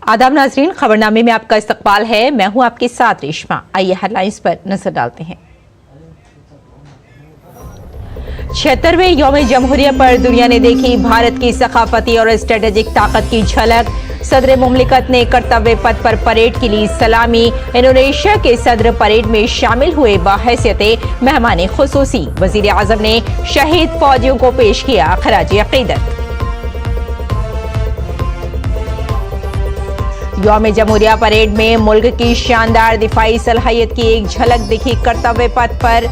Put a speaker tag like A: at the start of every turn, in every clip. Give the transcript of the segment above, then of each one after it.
A: आदाब नाज़रीन, खबरनामे में आपका इस्तकबाल है। मैं हूं आपके साथ रेशमा। आइए हेडलाइंस पर नजर डालते हैं। 76वें यौम जमहूरिया पर दुनिया ने देखी भारत की सखाफती और स्ट्रेटेजिक ताकत की झलक। सदर मुमलिकत ने कर्तव्य पथ पर परेड के लिए सलामी। इंडोनेशिया के सदर परेड में शामिल हुए बाहैसियत मेहमान खुसूसी। वजीर आजम ने शहीद फौजियों को पेश किया खराज अकीदत। यौम जमहूरिया परेड में मुल्क की शानदार दिफाई सलाहियत की एक झलक दिखी। कर्तव्य पथ पर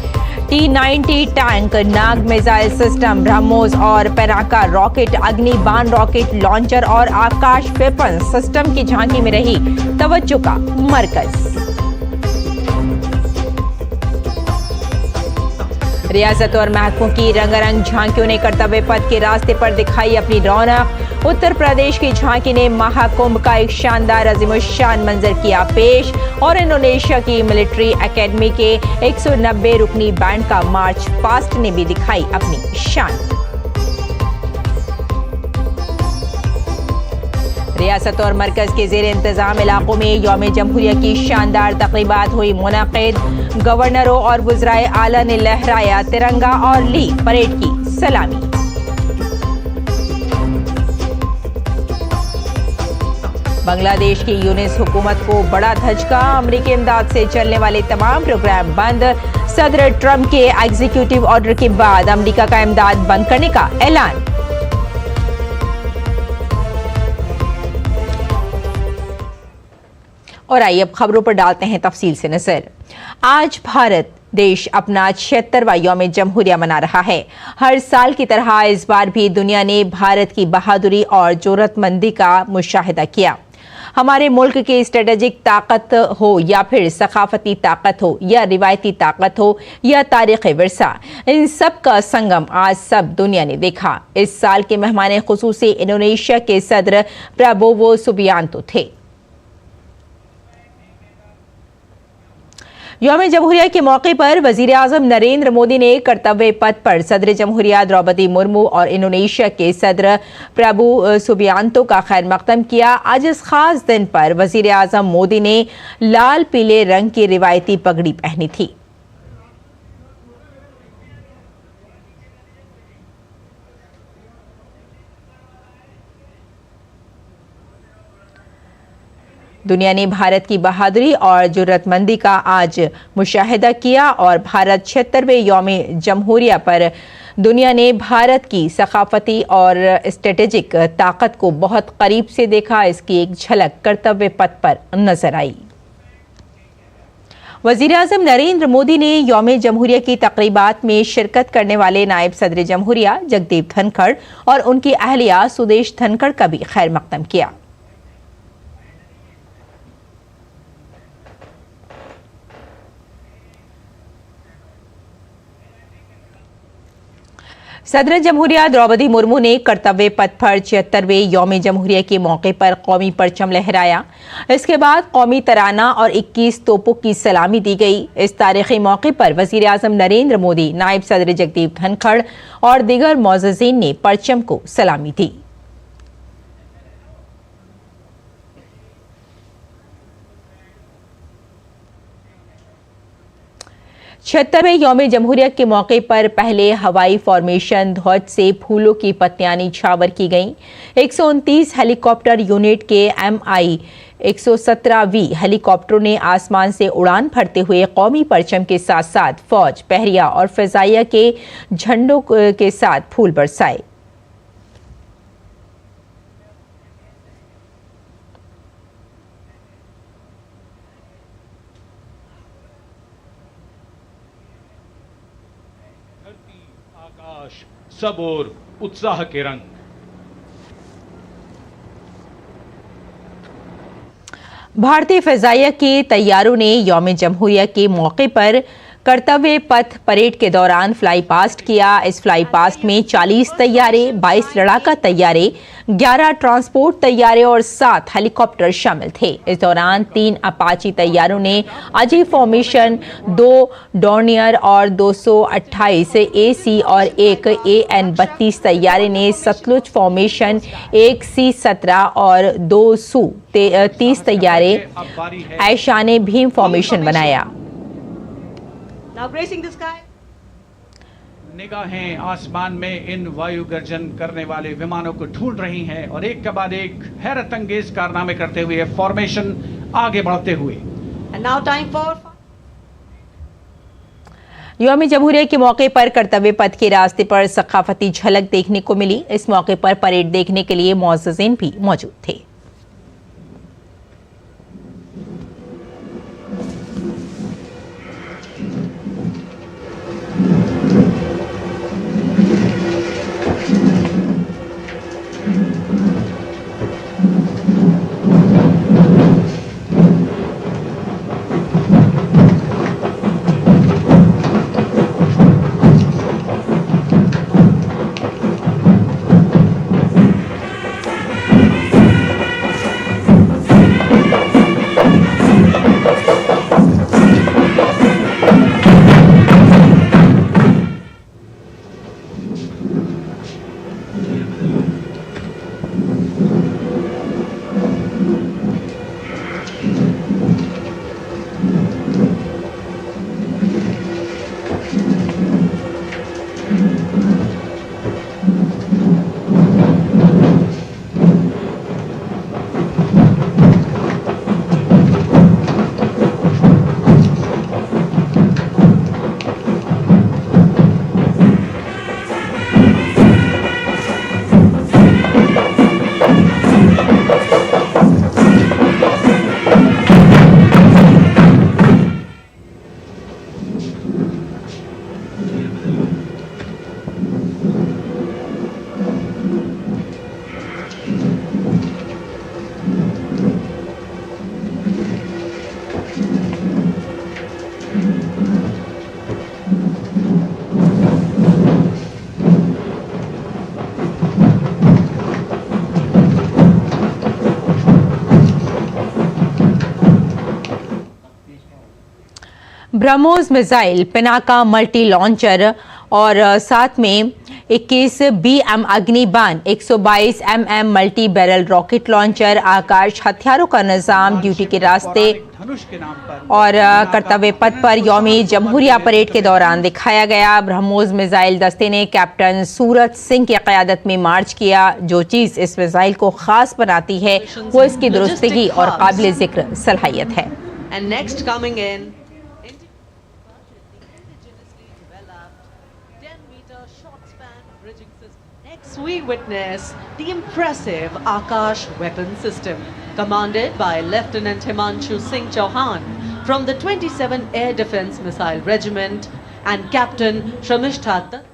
A: T-90 टैंक, नाग मिसाइल सिस्टम, ब्रह्मोस और पेनाका रॉकेट, अग्नि बाण रॉकेट लॉन्चर और आकाश वेपन सिस्टम की झांकी में रही तवज्जो का मरकज। रियासत और महकमों की रंगारंग झांकियों ने कर्तव्य पथ के रास्ते पर दिखाई अपनी रौनक। उत्तर प्रदेश की झांकी ने महाकुंभ का एक शानदार अजीमुशान मंजर किया पेश और इंडोनेशिया की मिलिट्री एकेडमी के 190 रुकनी बैंड का मार्च पास्ट ने भी दिखाई अपनी शान। रियासत और मरकज के जेर इंतजाम इलाकों में यौम जमहूरिया की शानदार तकरीबात हुई मुनक़िद। गवर्नरों और वज़राए आला ने लहराया तिरंगा और ली परेड की सलामी। बांग्लादेश की यूनिस हुकूमत को बड़ा धचका। अमरीकी इमदाद से चलने वाले तमाम प्रोग्राम बंद। सदर ट्रंप के एग्जीक्यूटिव ऑर्डर के बाद अमरीका का इमदाद बंद करने का ऐलान। और आइए अब खबरों पर डालते हैं तफसील से नजर। आज भारत देश अपना 76वां यौम जमहूरिया मना रहा है। हर साल की तरह इस बार भी दुनिया ने भारत की बहादुरी और जरूरतमंदी का मुशाहिदा किया। हमारे मुल्क की स्ट्रेटेजिक ताकत हो या फिर सकाफती ताकत हो या रिवायती ताकत हो या तारीख़ी विरसा, इन सब का संगम आज सब दुनिया ने देखा। इस साल के मेहमान खुसूसी इंडोनेशिया के सदर प्राबोवो सुबियांतो थे। यौम जमहूरिया के मौके पर वजीर आजम नरेंद्र मोदी ने कर्तव्य पथ पर सदर जमहूरिया द्रौपदी मुर्मू और इंडोनेशिया के सदर प्राबोवो सुबियांतो का खैर मकदम किया। आज इस खास दिन पर वजीर आजम मोदी ने लाल पीले रंग की रिवायती पगड़ी पहनी थी। दुनिया ने भारत की बहादुरी और जरूरतमंदी का आज मुशाहिदा किया और भारत 76वें यौम जमहूरिया पर दुनिया ने भारत की सकाफती और स्ट्रेटेजिक ताकत को बहुत करीब से देखा। इसकी एक झलक कर्तव्य पथ पर नजर आई। वजीर आजम नरेंद्र मोदी ने यौम जमहूरिया की तकरीबात में शिरकत करने वाले नायब सदर जमहूरिया जगदीप धनखड़ और उनकी अहलिया सुदेश धनखड़ का भी खैर मकदम किया। सदर जमहूरिया द्रौपदी मुर्मू ने कर्तव्य पथ पर 76वें यौम जमहूरिया के मौके पर कौमी परचम लहराया। इसके बाद कौमी तराना और 21 तोपों की सलामी दी गई। इस तारीखी मौके पर वजीर आजम नरेंद्र मोदी, नायब सदर जगदीप धनखड़ और दीगर मोअज़्ज़िज़ीन ने परचम को सलामी दी। छहत्तरवें यौम जमहूरिया के मौके पर पहले हवाई फॉर्मेशन ध्वज से फूलों की पत्तियां निछावर की गईं। 129 हेलीकॉप्टर यूनिट के MI 117V हेलीकॉप्टरों ने आसमान से उड़ान भरते हुए कौमी परचम के साथ साथ फौज, बहरिया और फिजाइया के झंडों के साथ फूल बरसाए।
B: आकाश सब ओर उत्साह के रंग।
A: भारतीय फिजाइया के तैयारों ने यौम जमहूरिया के मौके पर कर्तव्य पथ परेड के दौरान फ्लाई पास्ट किया। इस फ्लाई पास्ट में 40 तैयारे, 22 लड़ाका तैयारे, 11 ट्रांसपोर्ट तैयारे और 7 हेलीकॉप्टर शामिल थे। इस दौरान 3 अपाची तैयारों ने अजय फॉर्मेशन, 2 डॉर्नियर और 228 AC और एक AN-32 तैयारे ने सतलुज फॉर्मेशन, 1 C-17 और 2 Su-30 तैयारे ऐशान भीम फॉर्मेशन बनाया।
C: Now gracing the sky.
D: निगाहें आसमान में इन वायु गर्जन करने वाले विमानों को ढूंढ रही हैं और एक के बाद एक हैरत अंगेज कारनामे करते हुए फॉर्मेशन आगे बढ़ते हुए।
C: And now time for
A: यौम जमहूरिया के मौके पर कर्तव्य पथ के रास्ते पर सकाफती झलक देखने को मिली। इस मौके पर परेड देखने के लिए मौजूदीन भी मौजूद थे। BrahMos missile, Pinaka multi launcher और साथ में 21 BM Agnibaan, 122 mm multi barrel rocket launcher, Akash हथियारों का निजाम ड्यूटी के रास्ते और कर्तव्य पथ पर यौमी जमहूरिया परेड के दौरान दिखाया गया। ब्रह्मोस मिसाइल दस्ते ने कैप्टन सूरज सिंह की क़यादत में मार्च किया। जो चीज़ इस मिसाइल को खास बनाती है वो इसकी दुरुस्तगी और काबिल जिक्र सलाहियत है।
C: and next coming in Next we witness the impressive Akash weapon system commanded by Lieutenant Himanshu Singh Chauhan from the 27 Air Defence Missile Regiment and Captain Shamishta Dutt.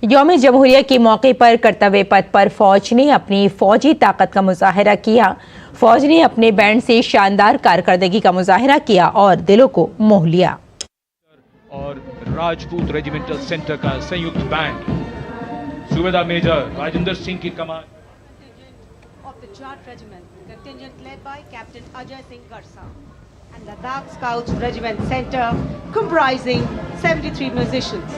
A: यौम जमहूरिया के मौके पर कर्तव्य पथ पर फौज ने अपनी फौजी ताकत का मुजाहिरा किया। फौज ने अपने बैंड से शानदार कारकर्दगी का मुजाहिरा किया और दिलों को मोह लिया।
B: और राजपूत रेजिमेंटल सेंटर का संयुक्त बैंड सूबेदार मेजर राजेंद्र सिंह की कमान
E: of the Jat Regiment, contingent led by Captain Ajay Singh Garsa, and the Ladakh Scouts Regiment Center, comprising 73 musicians.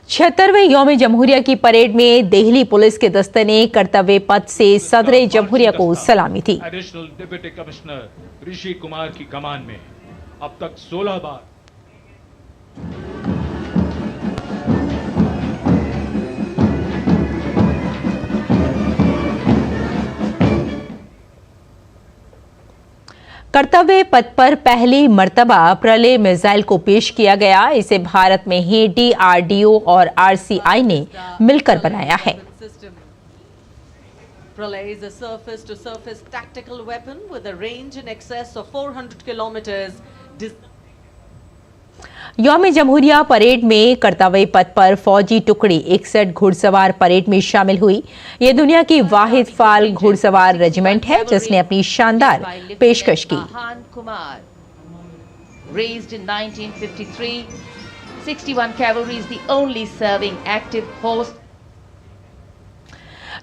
A: 76वें यौम जमहूरिया की परेड में दिल्ली पुलिस के दस्ते ने कर्तव्य पथ से सदर जमहूरिया को सलामी थी।
B: Additional deputy commissioner Rishi Kumar की कमान में अब तक 16 बार
A: कर्तव्य पथ पर पहली मर्तबा प्रलय मिसाइल को पेश किया गया। इसे भारत में ही DRDO और RCI ने मिलकर बनाया है।
C: Pralay is a surface-to-surface tactical weapon with a range in excess of 400 kilometers.
A: यौम जमहूरिया परेड में कर्तव्य पथ पर फौजी टुकड़ी 61 घुड़सवार परेड में शामिल हुई। ये दुनिया की वाहिद फाल घुड़सवार रेजिमेंट है जिसने अपनी शानदार पेशकश की।
F: Raised in 1953, 61 Cavalry is the only serving active horse.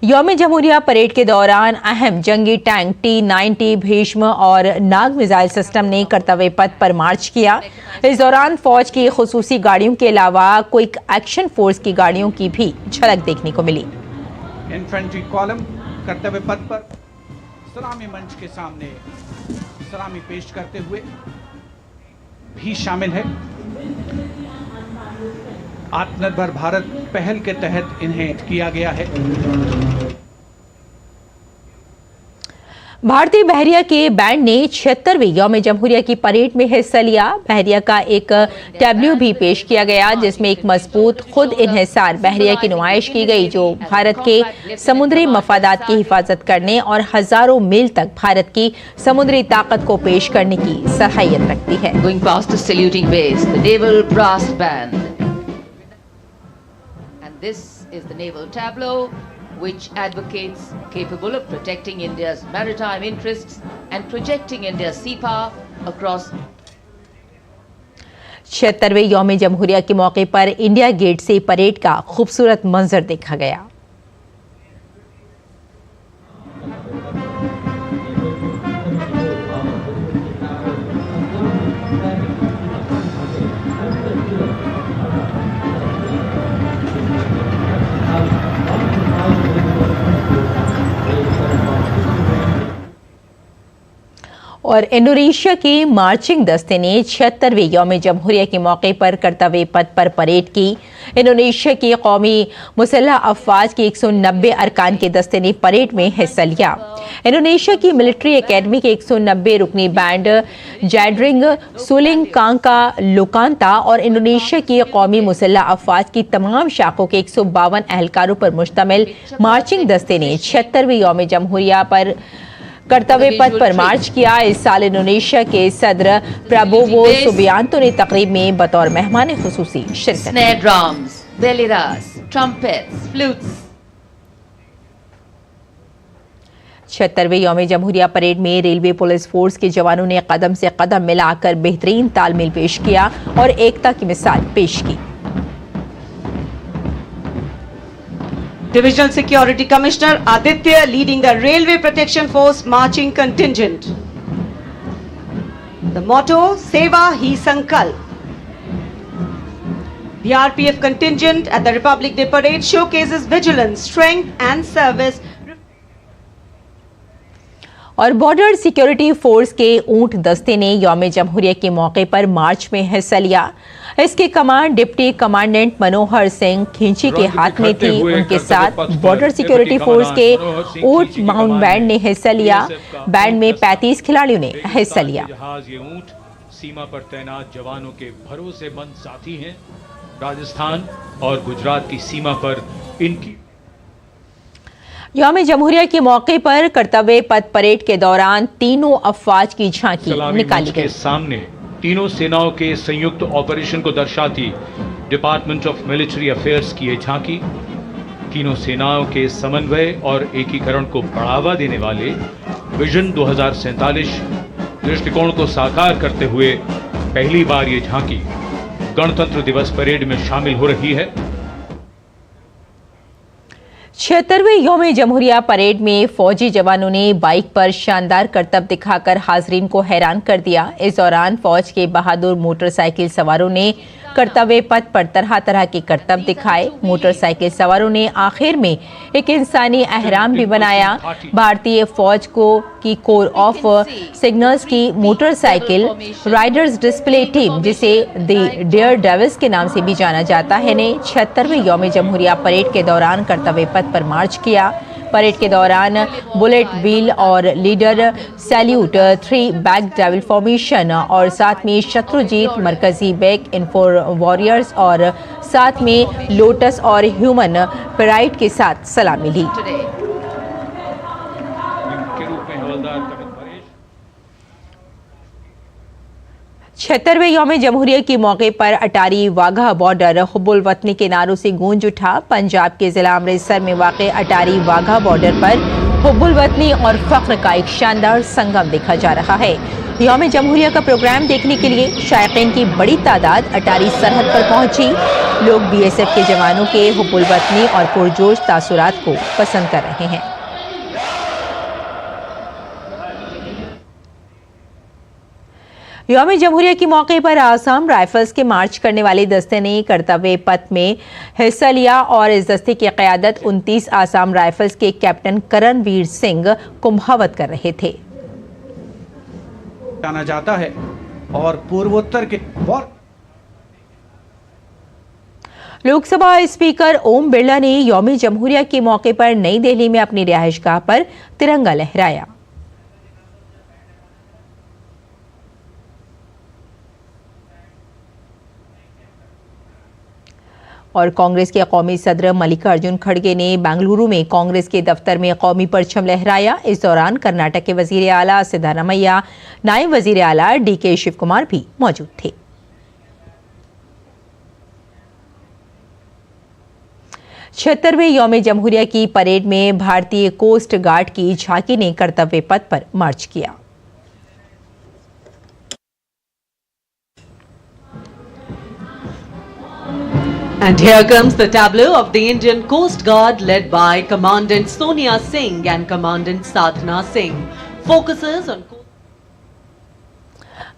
A: यौम जमहूरिया परेड के दौरान अहम जंगी टैंक T-90 भीष्म और नाग मिसाइल सिस्टम ने कर्तव्य पथ पर मार्च किया। इस दौरान फौज की खुसूसी गाड़ियों के अलावा क्विक एक्शन फोर्स की गाड़ियों की भी झलक देखने को मिली।
D: इन्फेंट्री कॉलम कर्तव्य पथ पर सलामी मंच के सामने सलामी पेश करते हुए भी शामिल है। आत्मनिर्भर भारत पहल के तहत इन्हें किया गया है।
A: भारतीय बहरिया के बैंड ने 76वीं यौम जमहूरिया की परेड में हिस्सा लिया। बहरिया का एक टैब्ल्यू भी पेश किया गया जिसमें एक मजबूत खुद इन्हिसार बहरिया की नुमाइश की गई जो भारत के समुद्री मफादात की हिफाजत करने और हजारों मील तक भारत की समुद्री ताकत को पेश करने की सलाहियत रखती है।
F: Going past the saluting base, the naval brass band. And this is the naval tableau, which advocates capable of protecting India's maritime interests and projecting India's sea power across
A: 76वें यौम जमहूरिया के मौके पर इंडिया गेट से parade का खूबसूरत मंजर देखा गया। और इंडोनेशिया के मार्चिंग दस्ते ने 76वें यौम जमहूरिया के मौके पर कर्तव्य पथ पर परेड की। इंडोनेशिया की कौमी मुसल्लह अफवाज के 190 अरकान के दस्ते ने परेड में हिस्सा लिया। इंडोनेशिया की मिलिट्री एकेडमी के 190 रुकनी बैंड जैडरिंग सुलिंग कांका लोकांता और इंडोनेशिया की कौमी मुसल्लह अफवाज की तमाम शाखों के 152 एहलकारों पर मुश्तमिल मार्चिंग दस्ते ने 76वें यौम जमहूरिया पर कर्तव्य पथ पर मार्च किया। इस साल इंडोनेशिया के सदर प्रबोवो सुबियांतो ने तकरीब में बतौर मेहमान खुसूसी शिरकत की।
F: snare drums, beliras, trumpets, flutes.
A: 76वें यौम जमहूरिया परेड में रेलवे पुलिस फोर्स के जवानों ने कदम से कदम मिलाकर बेहतरीन तालमेल पेश किया और एकता की मिसाल पेश की।
E: Divisional Security Commissioner Aditya leading the Railway Protection Force marching contingent. The motto, Seva Hi Sankalp. The RPF contingent at the Republic Day Parade showcases vigilance, strength and service.
A: और बॉर्डर सिक्योरिटी फोर्स के ऊंट दस्ते ने यौम जमहूरिया के मौके पर मार्च में हिस्सा लिया। इसकी command deputy commandant Manohar Singh खिंची के हाथ में थी। उनके साथ बॉर्डर सिक्योरिटी फोर्स के ऊंट माउंट बैंड ने हिस्सा लिया। बैंड में 35 खिलाड़ियों ने हिस्सा लिया।
B: ये ऊंट सीमा पर तैनात जवानों के भरोसेमंद साथी हैं। राजस्थान और गुजरात की सीमा पर इनकी
A: यौम जमहूरिया के मौके पर कर्तव्य पथ परेड के दौरान तीनों अफवाज की झांकी निकाली गई।
B: सामने तीनों सेनाओं के संयुक्त ऑपरेशन को दर्शाती डिपार्टमेंट ऑफ मिलिट्री अफेयर्स की ये झांकी तीनों सेनाओं के समन्वय और एकीकरण को बढ़ावा देने वाले विजन 2047 दृष्टिकोण को साकार करते हुए पहली बार ये झांकी गणतंत्र दिवस परेड में शामिल हो रही है।
A: 76वें यौम जमहूरिया परेड में फौजी जवानों ने बाइक पर शानदार करतब दिखाकर हाजरीन को हैरान कर दिया। इस दौरान फौज के बहादुर मोटरसाइकिल सवारों ने कर्तव्य पथ पर तरह तरह के करतब दिखाए। मोटरसाइकिल सवारों ने आखिर में एक इंसानी अहराम भी बनाया। भारतीय फौज की कोर ऑफ सिग्नल्स की मोटरसाइकिल राइडर्स डिस्प्ले टीम, जिसे द डेयर डेविल्स के नाम से भी जाना जाता है, ने 76वें यौम जमहूरिया परेड के दौरान कर्तव्य पथ पर मार्च किया। परेड के दौरान बुलेट व्हील और leader salute 3 back devil formation और साथ में शत्रुजीत मरकजी बैक इनफोर वॉरियर्स और साथ में लोटस और ह्यूमन पैराइड के साथ सलामी ली। 76वें यौम जमहूरिया के मौके पर अटारी वाघा बॉर्डर हुब्बुल वतनी के नारों से गूंज उठा। पंजाब के जिला अमृतसर में वाक़े अटारी वाघा बॉर्डर पर हुब्बुल वतनी और फख्र का एक शानदार संगम देखा जा रहा है। यौम जमहूरिया का प्रोग्राम देखने के लिए शायकीन की बड़ी तादाद अटारी सरहद पर पहुंची। लोग BSF के जवानों के हुब्बुल वतनी और पुरजोश तासुरात को पसंद कर रहे हैं। यौम जमहूरिया के मौके पर आसाम राइफल्स के मार्च करने वाले दस्ते ने कर्तव्य पथ में हिस्सा लिया और इस दस्ते की क़यादत 29 आसाम राइफल्स के कैप्टन करणवीर सिंह कुंभावत कर रहे थे।
D: जाना जाता है और पूर्वोत्तर के
A: लोकसभा स्पीकर ओम बिरला ने यौम जमहूरिया के मौके पर नई दिल्ली में अपनी रिहाइशगाह पर तिरंगा लहराया। और कांग्रेस के कौमी सदर मल्लिकार्जुन खड़गे ने बेंगलुरु में कांग्रेस के दफ्तर में कौमी परचम लहराया। इस दौरान कर्नाटक के वजीर आला सिद्धारमैया, नायब वजीर आला DK शिव कुमार भी मौजूद थे। छिहत्तरवें यौम जमहूरिया की परेड में भारतीय कोस्ट गार्ड की झांकी ने कर्तव्य पथ पर मार्च किया।
C: And here comes the tableau of the Indian Coast Guard led by Commandant Sonia Singh and Commandant Sadhana Singh. Focuses on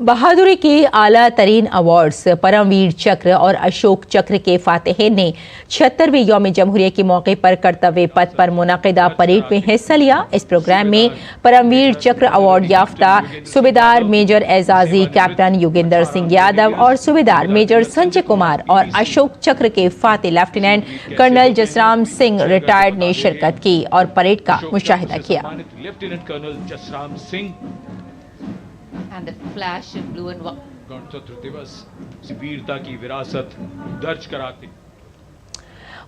A: बहादुरी के आला तरीन अवार्ड्स परमवीर चक्र और अशोक चक्र के फातेह ने 76वें यौम जमहूरिया के मौके पर कर्तव्य पथ पर मुनाकिदा परेड में हिस्सा लिया। इस प्रोग्राम में परमवीर चक्र अवार्ड याफ्ता सूबेदार मेजर एजाजी कैप्टन योगेंद्र सिंह यादव और सूबेदार मेजर संजय कुमार और अशोक चक्र के फातेह lieutenant colonel Jasram Singh retired ने शिरकत की और परेड का मुशाहिदा किया।
B: Lieutenant colonel Jasram Singh
F: And the flash in blue and white.
B: गणतंत्र दिवस वीरता की विरासत दर्ज कराते।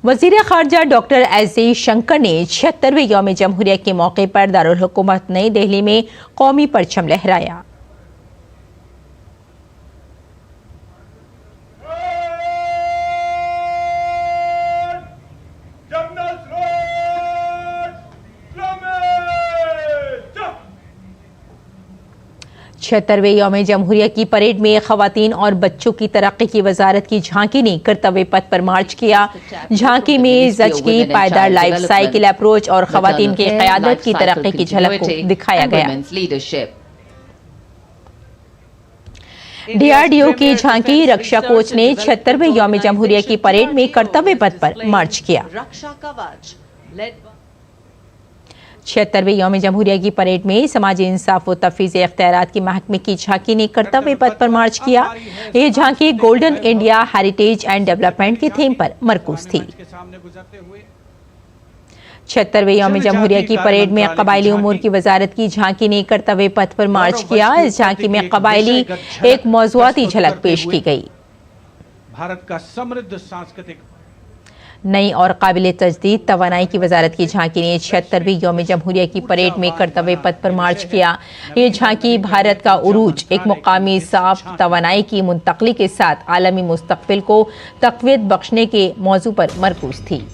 A: वजीर खारजा डॉक्टर एस शंकर ने 76वें यौम जमहूरिया के मौके पर दारुल हुकूमत नई दिल्ली में कौमी परचम लहराया। छिहत्तरवें यौम जमहूरिया की परेड में खवातीन और बच्चों की तरक्की की वजारत की झांकी ने कर्तव्य पथ पर मार्च किया। झांकी में जज की पायदार लाइफ साइकिल अप्रोच और खवातीन की क़यादत की तरक्की की झलक को दिखाया गया। DRDO की झांकी रक्षा कोच ने 76वें यौम जमहूरिया की परेड में कर्तव्य पथ पर मार्च किया। 76वें यौम जमहूरिया की परेड में समाजी इंसाफ व तफवीज़ इख्तियारात की महकमे की झांकी ने कर्तव्य पथ पर मार्च किया। ये झांकी golden India heritage and development की थीम पर मरकूज थी। 76वें यौम जमहूरिया की परेड में कबायली उमूर की वजारत की झांकी ने कर्तव्य पथ पर मार्च किया। इस झांकी में कबायली एक मौज़ूआती झलक पेश की गई।
D: भारत का समृद्ध सांस्कृतिक
A: नई और काबिल तजदीद तवानाई की वजारत की झांकी ने 76वीं यौम जमहूरिया की परेड में कर्तव्य पथ पर मार्च किया। ये झांकी भारत का उरूज एक मुकामी साफ तवानाई की मुंतकली के साथ आलमी मुस्तकबिल को तक़वियत बख्शने के मौजू पर मरकूज थी।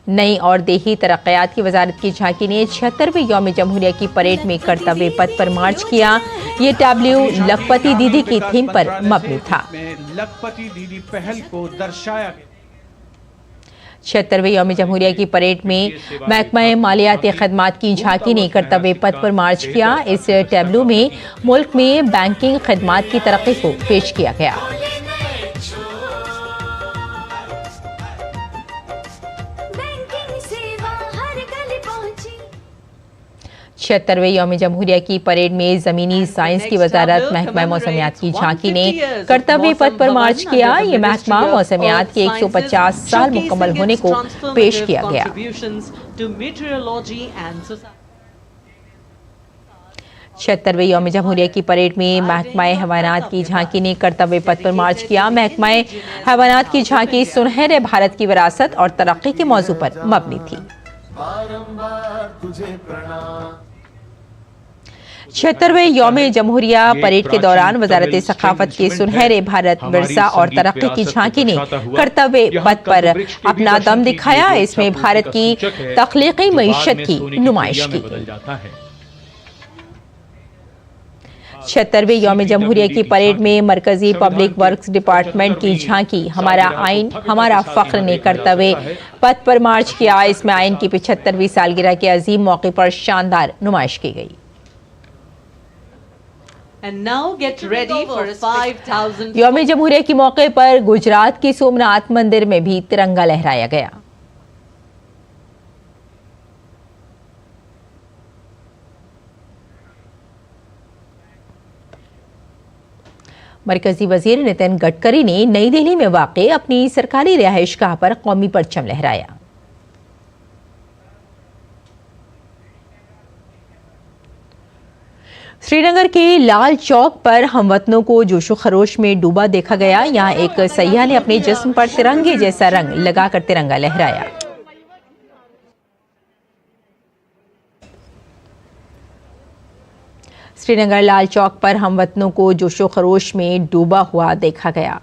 A: नई और देही तरक्यात की वजारत की झांकी ने 76वीं यौम जमहूरिया की परेड में कर्तव्य पथ पर मार्च किया। ये टैब्ल्यू लखपति दीदी की थीम पर मबनी था।
D: लखपति दीदी पहल को दर्शाया गया।
A: 76वें यौम जमहूरिया की परेड में महकमा मालियाती खदमात की झांकी ने कर्तव्य पथ पर मार्च किया। इस टैब्ल्यू में मुल्क में बैंकिंग खदमात की तरक्की को पेश किया गया। 76वें यौम जमहूरिया की परेड में जमीनी साइंस की वजारत महकमा मौसमियात की झांकी ने कर्तव्य पथ पर मार्च किया। ये महकमा मौसमियात के 150 साल मुकम्मल होने को पेश किया गया। 76वें यौम जमहूरिया की परेड में महकमा हैवानात की झांकी ने कर्तव्य पथ पर मार्च किया। महकमा हैवानात की झांकी सुनहरे भारत की विरासत और तरक्की के मौजू पर मबनी थी। 76वें यौम जमहूरिया परेड के दौरान वजारत सखाफत के सुनहरे भारत विरसा और तरक्की की झांकी ने कर्तव्य पथ पर अपना दम दिखाया। इसमें भारत की तख्लीकी मईशत की नुमाइश की। 76वें यौम जमहूरिया की परेड में मरकजी पब्लिक वर्क्स डिपार्टमेंट की झांकी हमारा आइन हमारा फख्र ने कर्तव्य पथ पर मार्च किया। इसमें आइन की 75वीं सालगिरह के अजीम मौके पर शानदार नुमाइश की गई।
C: And now get ready for 5,000.
A: यौम जमहूरिया के मौके पर गुजरात के सोमनाथ मंदिर में भी तिरंगा लहराया गया। मरकजी वजीर नितिन गडकरी ने नई दिल्ली में वाक़े अपनी सरकारी रिहाइशगाह पर कौमी परचम लहराया। श्रीनगर के लाल चौक पर हमवतनों को जोशो खरोश में डूबा देखा गया। यहां एक सयाह ने अपने जिस्म पर तिरंगे जैसा रंग लगाकर तिरंगा लहराया। श्रीनगर लाल चौक पर हमवतनों को जोशो खरोश में डूबा हुआ देखा गया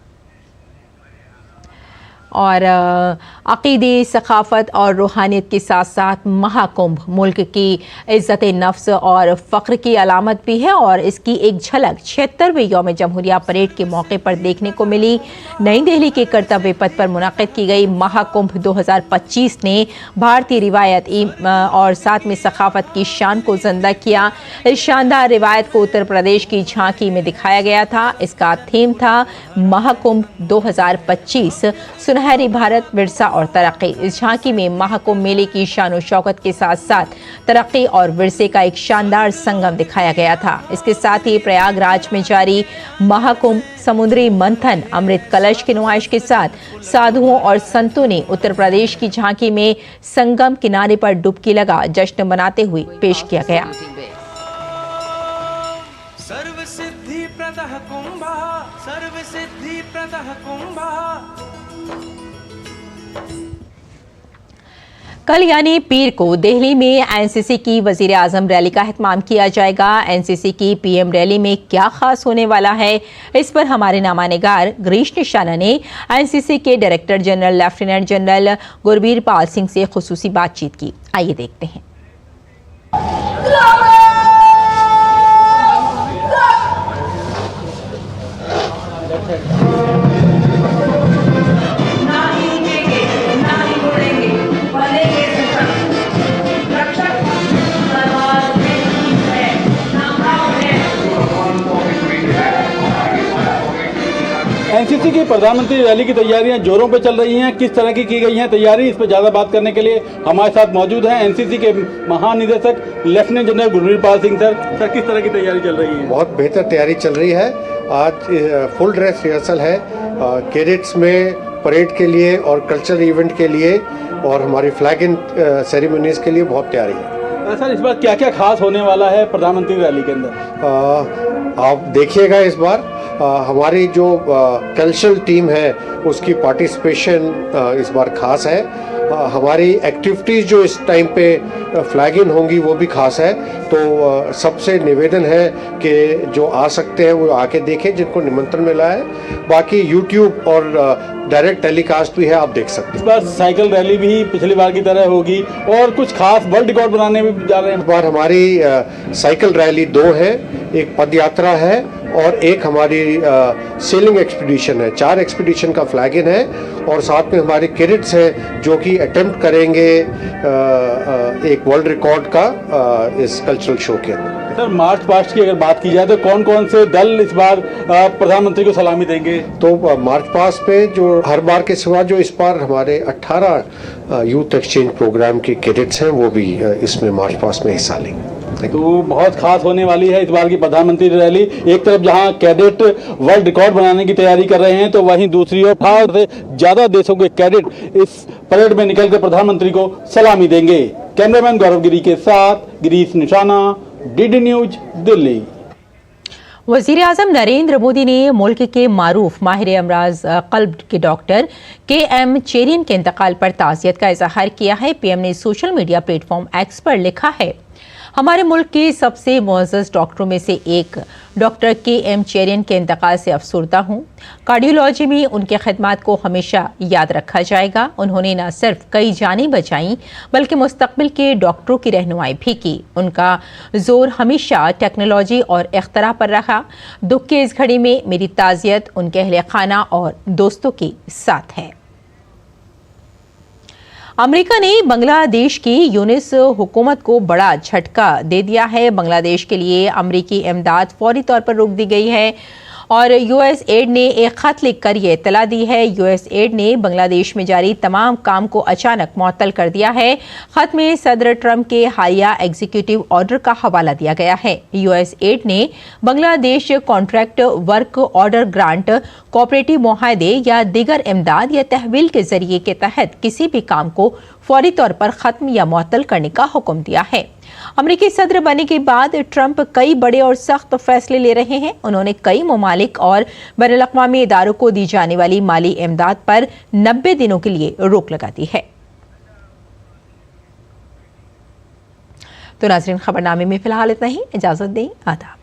A: और अक़ीदे, सखाफ़त और रूहानियत के साथ साथ महाकुंभ मुल्क की इज़्ज़त नफ्स और फ़ख्र की अलामत भी है और इसकी एक झलक 76वें यौम जमहूरिया परेड के मौके पर देखने को मिली। नई दिल्ली के कर्तव्य पथ पर मुनक़िद की गई महाकुंभ 2025 ने भारतीय रिवायत और साथ में सखाफ़त की शान को ज़िंदा किया। इस शानदार रिवायत को उत्तर प्रदेश की झांकी में दिखाया गया था। इसका थीम था महाकुंभ 2025 सुनहरी भारत विरसा और तरक्की। इस झांकी में महाकुंभ मेले की शान और शौकत के साथ साथ तरक्की और विरसे का एक शानदार संगम दिखाया गया था। इसके साथ ही प्रयागराज में जारी महाकुंभ समुद्री मंथन अमृत कलश की नुमाइश के साथ साधुओं और संतों ने उत्तर प्रदेश की झांकी में संगम किनारे पर डुबकी लगा जश्न मनाते हुए पेश किया गया।
G: सर्वसिद्धि प्रदः कुंभः सर्वसिद्धि प्रदः कुंभः।
A: कल यानी पीर को दिल्ली में एनसीसी की वजीर आजम रैली का एहतमाम किया जाएगा। एनसीसी की पीएम रैली में क्या खास होने वाला है, इस पर हमारे नामानिगार गिरीश निशाना ने एनसीसी के director general lieutenant general Gurbir Pal Singh से खुसूसी बातचीत की। आइए देखते हैं।
H: एनसीसी की प्रधानमंत्री रैली की तैयारियां जोरों पर चल रही हैं। किस तरह की गई हैं तैयारी, इस पर ज़्यादा बात करने के लिए हमारे साथ मौजूद हैं एनसीसी के महानिदेशक lieutenant general Gurbir Pal Singh sir. Sir, किस तरह की तैयारी चल रही है?
I: बहुत बेहतर तैयारी चल रही है। आज फुल ड्रेस रिहर्सल है कैडेट्स में परेड के लिए और कल्चरल इवेंट के लिए और हमारी फ्लैग इन सेरेमनीज के लिए बहुत तैयारी है।
H: सर, इस बार क्या क्या खास होने वाला है प्रधानमंत्री रैली के अंदर?
I: आप देखिएगा इस बार हमारी जो कल्चरल टीम है उसकी पार्टिसिपेशन इस बार खास है। हमारी एक्टिविटीज़ जो इस टाइम पे फ्लैग इन होंगी वो भी खास है। तो सबसे निवेदन है कि जो आ सकते हैं वो आके देखें, जिनको निमंत्रण मिला है। बाकी यूट्यूब और डायरेक्ट टेलीकास्ट भी है, आप देख सकते हैं।
H: इस बार साइकिल रैली भी पिछली बार की तरह होगी और कुछ खास वर्ल्ड रिकॉर्ड बनाने में जा रहे हैं।
I: इस बार हमारी साइकिल रैली 2 है, एक पद यात्रा है और एक हमारी सेलिंग एक्सपीडिशन है। 4 एक्सपीडिशन का फ्लैग इन है और साथ में हमारे कैडेट्स हैं जो कि अटेम्प्ट करेंगे एक वर्ल्ड रिकॉर्ड का इस कल्चरल शो के अंदर।
H: सर, मार्च पास्ट की अगर बात की जाए तो कौन कौन से दल इस बार प्रधानमंत्री को सलामी देंगे?
I: तो मार्च पास्ट पे जो हर बार के सिवा जो इस बार हमारे 18 यूथ एक्सचेंज प्रोग्राम के कैडेट्स हैं वो भी इसमें मार्च पास्ट में हिस्सा लेंगे।
H: तो बहुत खास होने वाली है इस बार की प्रधानमंत्री रैली। एक तरफ जहां कैडेट वर्ल्ड रिकॉर्ड बनाने की तैयारी कर रहे हैं तो वहीं दूसरी ओर 18 से ज्यादा देशों के कैडेट इस परेड में निकलकर प्रधानमंत्री को सलामी देंगे। कैमरामैन गौरव गिरी के साथ गिरीश निशाना, डीडी न्यूज, दिल्ली।
A: वज़ीर आज़म नरेंद्र मोदी ने मुल्क के मारूफ माहिर अमराज क़ल्ब के डॉक्टर KM चेरियन के इंतकाल पर ताज़ियत का इजहार किया है। PM ने सोशल मीडिया प्लेटफॉर्म X पर लिखा है, हमारे मुल्क के सबसे मुअज़्ज़ज़ डॉक्टरों में से एक डॉक्टर के.एम. चेरियन के इंतकाल से अफसरदा हूँ। कार्डियोलॉजी में उनके खिदमात को हमेशा याद रखा जाएगा। उन्होंने न सिर्फ कई जानें बचाईं बल्कि मुस्तकबिल के डॉक्टरों की रहनुमाई भी की। उनका जोर हमेशा टेक्नोलॉजी और इख्तरा पर रहा। दुख की इस घड़ी में मेरी ताज़ियत उनके अहले खाना और दोस्तों के साथ है। अमेरिका ने बांग्लादेश की यूनिस हुकूमत को बड़ा झटका दे दिया है। बांग्लादेश के लिए अमेरिकी इमदाद फौरी तौर पर रोक दी गई है और यूएस एड ने एक खत लिखकर यह इत्तला दी है। यूएस एड ने बांग्लादेश में जारी तमाम काम को अचानक मुअत्तल कर दिया है। खत में सदर ट्रंप के हालिया एग्जीक्यूटिव ऑर्डर का हवाला दिया गया है। यूएस एड ने Bangladesh contract work order grant, cooperative मुआहदे या दीगर इमदाद या तहवील के जरिए के तहत किसी भी काम को फौरी तौर पर खत्म या मुअत्तल करने का हुक्म दिया है। अमेरिकी सदर बनने के बाद ट्रंप कई बड़े और सख्त फैसले ले रहे हैं। उन्होंने कई ममालिक और बैनुल-अक़वामी इदारों को दी जाने वाली माली इमदाद पर 90 दिनों के लिए रोक लगा दी है। तो नाज़रीन, खबरनामे में फिलहाल इतना ही। इजाजत दें। आदाब।